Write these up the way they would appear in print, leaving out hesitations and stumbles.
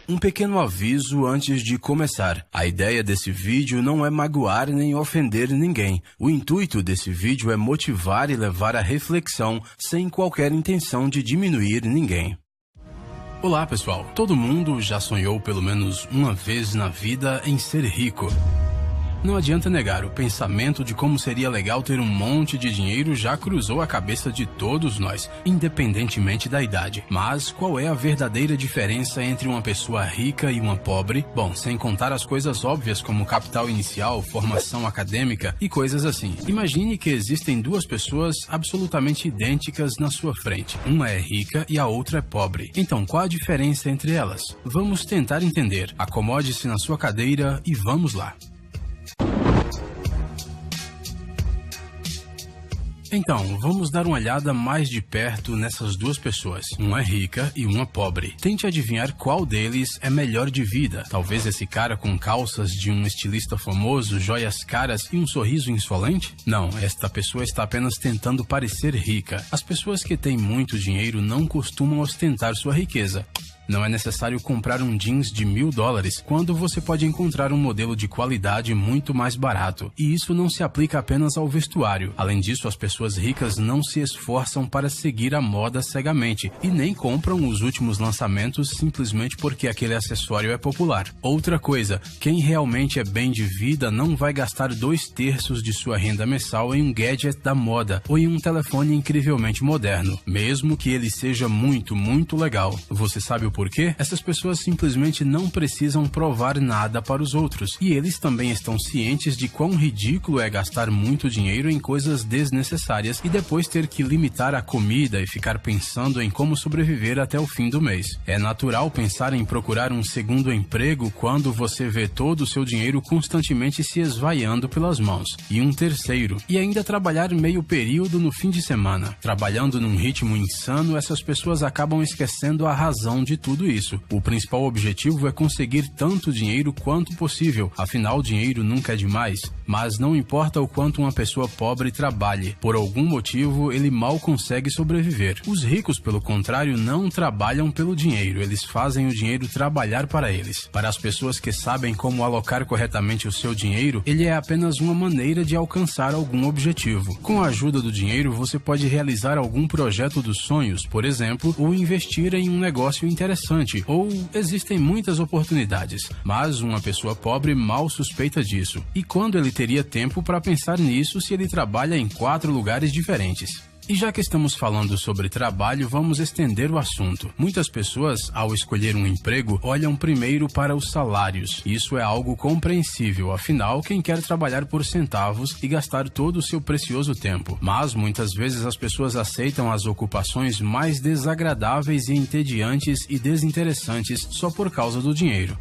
Um pequeno aviso antes de começar. A ideia desse vídeo não é magoar nem ofender ninguém. O intuito desse vídeo é motivar e levar à reflexão, sem qualquer intenção de diminuir ninguém. Olá pessoal, todo mundo já sonhou pelo menos uma vez na vida em ser rico. Não adianta negar, o pensamento de como seria legal ter um monte de dinheiro já cruzou a cabeça de todos nós, independentemente da idade. Mas qual é a verdadeira diferença entre uma pessoa rica e uma pobre? Bom, sem contar as coisas óbvias como capital inicial, formação acadêmica e coisas assim. Imagine que existem duas pessoas absolutamente idênticas na sua frente. Uma é rica e a outra é pobre. Então, qual a diferença entre elas? Vamos tentar entender. Acomode-se na sua cadeira e vamos lá. Então, vamos dar uma olhada mais de perto nessas duas pessoas. Uma é rica e uma pobre. Tente adivinhar qual deles é melhor de vida. Talvez esse cara com calças de um estilista famoso, joias caras e um sorriso insolente? Não, esta pessoa está apenas tentando parecer rica. As pessoas que têm muito dinheiro não costumam ostentar sua riqueza. Não é necessário comprar um jeans de $1000 quando você pode encontrar um modelo de qualidade muito mais barato. E isso não se aplica apenas ao vestuário. Além disso, as pessoas ricas não se esforçam para seguir a moda cegamente e nem compram os últimos lançamentos simplesmente porque aquele acessório é popular. Outra coisa, quem realmente é bem de vida não vai gastar 2/3 de sua renda mensal em um gadget da moda ou em um telefone incrivelmente moderno, mesmo que ele seja muito legal. Você sabe o porquê? Essas pessoas simplesmente não precisam provar nada para os outros. E eles também estão cientes de quão ridículo é gastar muito dinheiro em coisas desnecessárias e depois ter que limitar a comida e ficar pensando em como sobreviver até o fim do mês. É natural pensar em procurar um segundo emprego quando você vê todo o seu dinheiro constantemente se esvaiando pelas mãos. E um terceiro. E ainda trabalhar meio período no fim de semana. Trabalhando num ritmo insano, essas pessoas acabam esquecendo a razão de tudo isso. O principal objetivo é conseguir tanto dinheiro quanto possível, afinal dinheiro nunca é demais. Mas não importa o quanto uma pessoa pobre trabalhe, por algum motivo ele mal consegue sobreviver. Os ricos, pelo contrário, não trabalham pelo dinheiro, eles fazem o dinheiro trabalhar para eles. Para as pessoas que sabem como alocar corretamente o seu dinheiro, ele é apenas uma maneira de alcançar algum objetivo. Com a ajuda do dinheiro, você pode realizar algum projeto dos sonhos, por exemplo, ou investir em um negócio interessante, ou existem muitas oportunidades, mas uma pessoa pobre mal suspeita disso. E quando ele teria tempo para pensar nisso se ele trabalha em 4 lugares diferentes? E já que estamos falando sobre trabalho, vamos estender o assunto. Muitas pessoas, ao escolher um emprego, olham primeiro para os salários. Isso é algo compreensível, afinal, quem quer trabalhar por centavos e gastar todo o seu precioso tempo? Mas, muitas vezes, as pessoas aceitam as ocupações mais desagradáveis e entediantes e desinteressantes só por causa do dinheiro.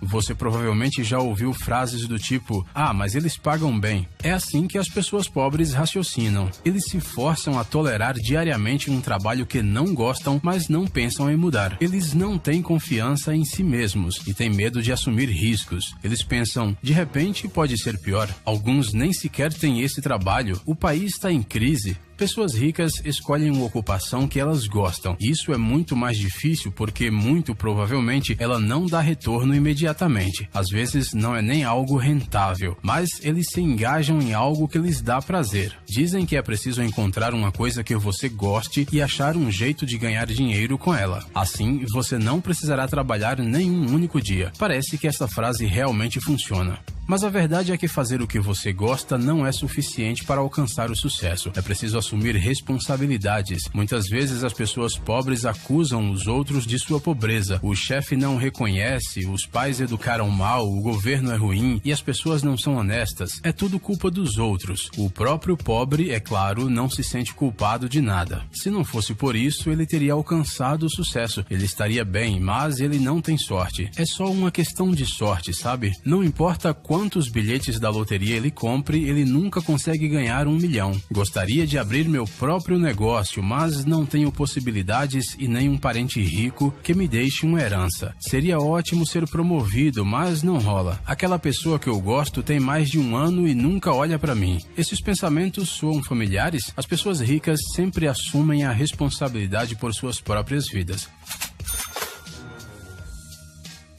Você provavelmente já ouviu frases do tipo, mas eles pagam bem. É assim que as pessoas pobres raciocinam. Eles se forçam a tolerar diariamente um trabalho que não gostam, mas não pensam em mudar. Eles não têm confiança em si mesmos e têm medo de assumir riscos. Eles pensam, de repente pode ser pior. Alguns nem sequer têm esse trabalho. O país está em crise. Pessoas ricas escolhem uma ocupação que elas gostam. Isso é muito mais difícil porque, muito provavelmente, ela não dá retorno imediatamente. Às vezes, não é nem algo rentável, mas eles se engajam em algo que lhes dá prazer. Dizem que é preciso encontrar uma coisa que você goste e achar um jeito de ganhar dinheiro com ela. Assim, você não precisará trabalhar nenhum único dia. Parece que essa frase realmente funciona. Mas a verdade é que fazer o que você gosta não é suficiente para alcançar o sucesso. É preciso assumir responsabilidades. Muitas vezes as pessoas pobres acusam os outros de sua pobreza. O chefe não reconhece, os pais educaram mal, o governo é ruim e as pessoas não são honestas. É tudo culpa dos outros. O próprio pobre, é claro, não se sente culpado de nada. Se não fosse por isso, ele teria alcançado o sucesso. Ele estaria bem, mas ele não tem sorte. É só uma questão de sorte, sabe? Não importa quantos bilhetes da loteria ele compre, ele nunca consegue ganhar 1 milhão. Gostaria de abrir meu próprio negócio, mas não tenho possibilidades e nem um parente rico que me deixe uma herança. Seria ótimo ser promovido, mas não rola. Aquela pessoa que eu gosto tem mais de 1 ano e nunca olha para mim. Esses pensamentos soam familiares? As pessoas ricas sempre assumem a responsabilidade por suas próprias vidas.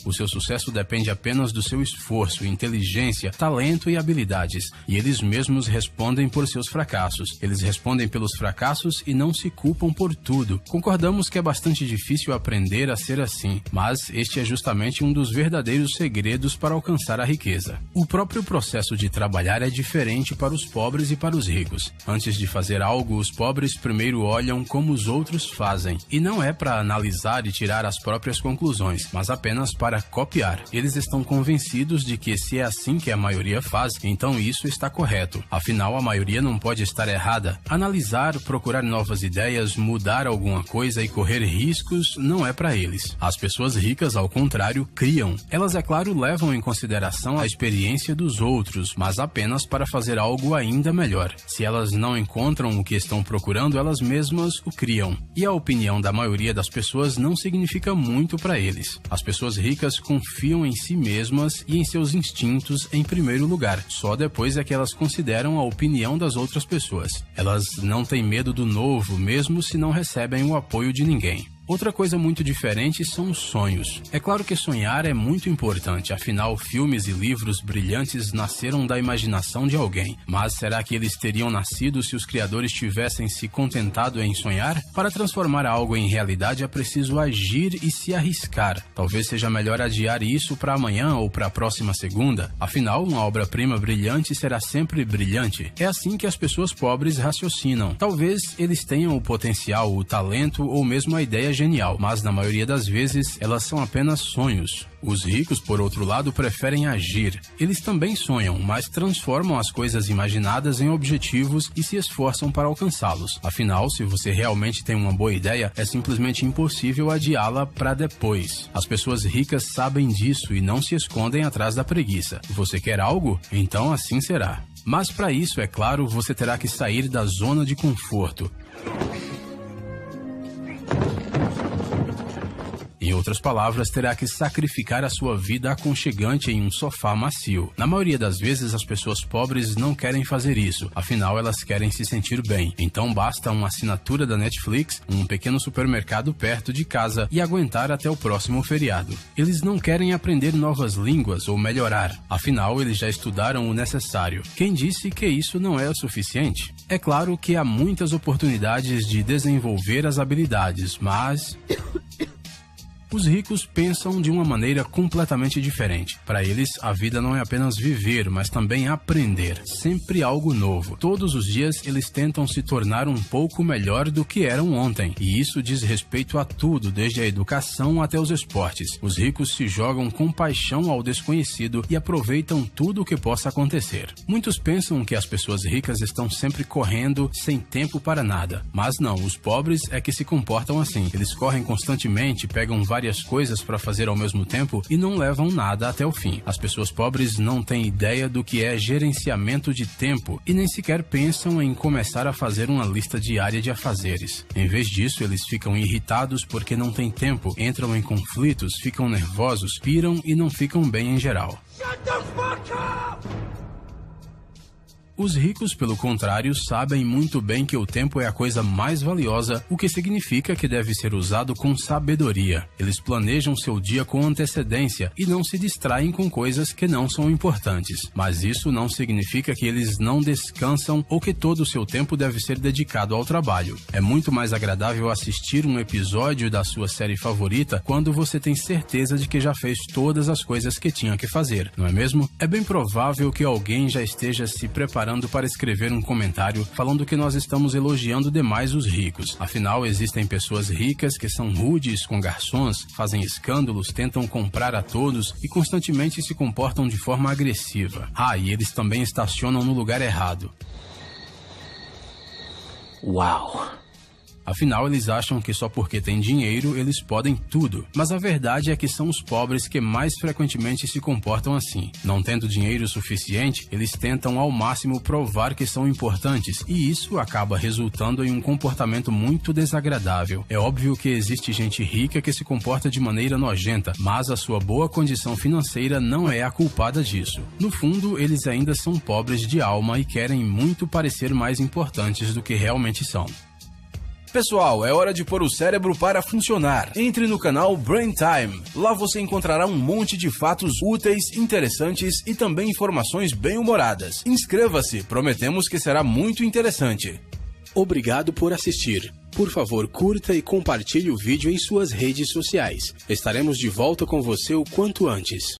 O seu sucesso depende apenas do seu esforço, inteligência, talento e habilidades. E eles mesmos respondem por seus fracassos. Eles respondem pelos fracassos e não se culpam por tudo. Concordamos que é bastante difícil aprender a ser assim, mas este é justamente um dos verdadeiros segredos para alcançar a riqueza. O próprio processo de trabalhar é diferente para os pobres e para os ricos. Antes de fazer algo, os pobres primeiro olham como os outros fazem. E não é para analisar e tirar as próprias conclusões, mas apenas para copiar. Eles estão convencidos de que se é assim que a maioria faz, então isso está correto. Afinal, a maioria não pode estar errada. Analisar, procurar novas ideias, mudar alguma coisa e correr riscos não é para eles. As pessoas ricas, ao contrário, criam. Elas, é claro, levam em consideração a experiência dos outros, mas apenas para fazer algo ainda melhor. Se elas não encontram o que estão procurando, elas mesmas o criam. E a opinião da maioria das pessoas não significa muito para eles. As pessoas ricas confiam em si mesmas e em seus instintos em primeiro lugar. Só depois é que elas consideram a opinião das outras pessoas. Elas não têm medo do novo, mesmo se não recebem o apoio de ninguém. Outra coisa muito diferente são os sonhos. É claro que sonhar é muito importante, afinal, filmes e livros brilhantes nasceram da imaginação de alguém. Mas será que eles teriam nascido se os criadores tivessem se contentado em sonhar? Para transformar algo em realidade é preciso agir e se arriscar. Talvez seja melhor adiar isso para amanhã ou para a próxima segunda. Afinal, uma obra-prima brilhante será sempre brilhante. É assim que as pessoas pobres raciocinam. Talvez eles tenham o potencial, o talento ou mesmo a ideia genial, mas na maioria das vezes elas são apenas sonhos. Os ricos, por outro lado, preferem agir. Eles também sonham, mas transformam as coisas imaginadas em objetivos e se esforçam para alcançá-los. Afinal, se você realmente tem uma boa ideia, é simplesmente impossível adiá-la para depois. As pessoas ricas sabem disso e não se escondem atrás da preguiça. Você quer algo? Então assim será. Mas para isso, é claro, você terá que sair da zona de conforto. Em outras palavras, terá que sacrificar a sua vida aconchegante em um sofá macio. Na maioria das vezes, as pessoas pobres não querem fazer isso, afinal elas querem se sentir bem. Então basta uma assinatura da Netflix, um pequeno supermercado perto de casa e aguentar até o próximo feriado. Eles não querem aprender novas línguas ou melhorar, afinal eles já estudaram o necessário. Quem disse que isso não é o suficiente? É claro que há muitas oportunidades de desenvolver as habilidades, mas os ricos pensam de uma maneira completamente diferente. Para eles, a vida não é apenas viver, mas também aprender. Sempre algo novo. Todos os dias, eles tentam se tornar um pouco melhor do que eram ontem. E isso diz respeito a tudo, desde a educação até os esportes. Os ricos se jogam com paixão ao desconhecido e aproveitam tudo o que possa acontecer. Muitos pensam que as pessoas ricas estão sempre correndo, sem tempo para nada. Mas não, os pobres é que se comportam assim. Eles correm constantemente, pegam várias coisas para fazer ao mesmo tempo e não levam nada até o fim. As pessoas pobres não têm ideia do que é gerenciamento de tempo e nem sequer pensam em começar a fazer uma lista diária de afazeres. Em vez disso, eles ficam irritados porque não têm tempo, entram em conflitos, ficam nervosos, piram e não ficam bem em geral. Shut the fuck up! Os ricos, pelo contrário, sabem muito bem que o tempo é a coisa mais valiosa, o que significa que deve ser usado com sabedoria. Eles planejam seu dia com antecedência e não se distraem com coisas que não são importantes. Mas isso não significa que eles não descansam ou que todo o seu tempo deve ser dedicado ao trabalho. É muito mais agradável assistir um episódio da sua série favorita quando você tem certeza de que já fez todas as coisas que tinha que fazer, não é mesmo? É bem provável que alguém já esteja se preparando para escrever um comentário falando que nós estamos elogiando demais os ricos. Afinal, existem pessoas ricas que são rudes com garçons, fazem escândalos, tentam comprar a todos e constantemente se comportam de forma agressiva. E eles também estacionam no lugar errado. Uau! Afinal, eles acham que só porque têm dinheiro, eles podem tudo. Mas a verdade é que são os pobres que mais frequentemente se comportam assim. Não tendo dinheiro suficiente, eles tentam ao máximo provar que são importantes, e isso acaba resultando em um comportamento muito desagradável. É óbvio que existe gente rica que se comporta de maneira nojenta, mas a sua boa condição financeira não é a culpada disso. No fundo, eles ainda são pobres de alma e querem muito parecer mais importantes do que realmente são. Pessoal, é hora de pôr o cérebro para funcionar. Entre no canal Brain Time. Lá você encontrará um monte de fatos úteis, interessantes e também informações bem-humoradas. Inscreva-se, prometemos que será muito interessante. Obrigado por assistir. Por favor, curta e compartilhe o vídeo em suas redes sociais. Estaremos de volta com você o quanto antes.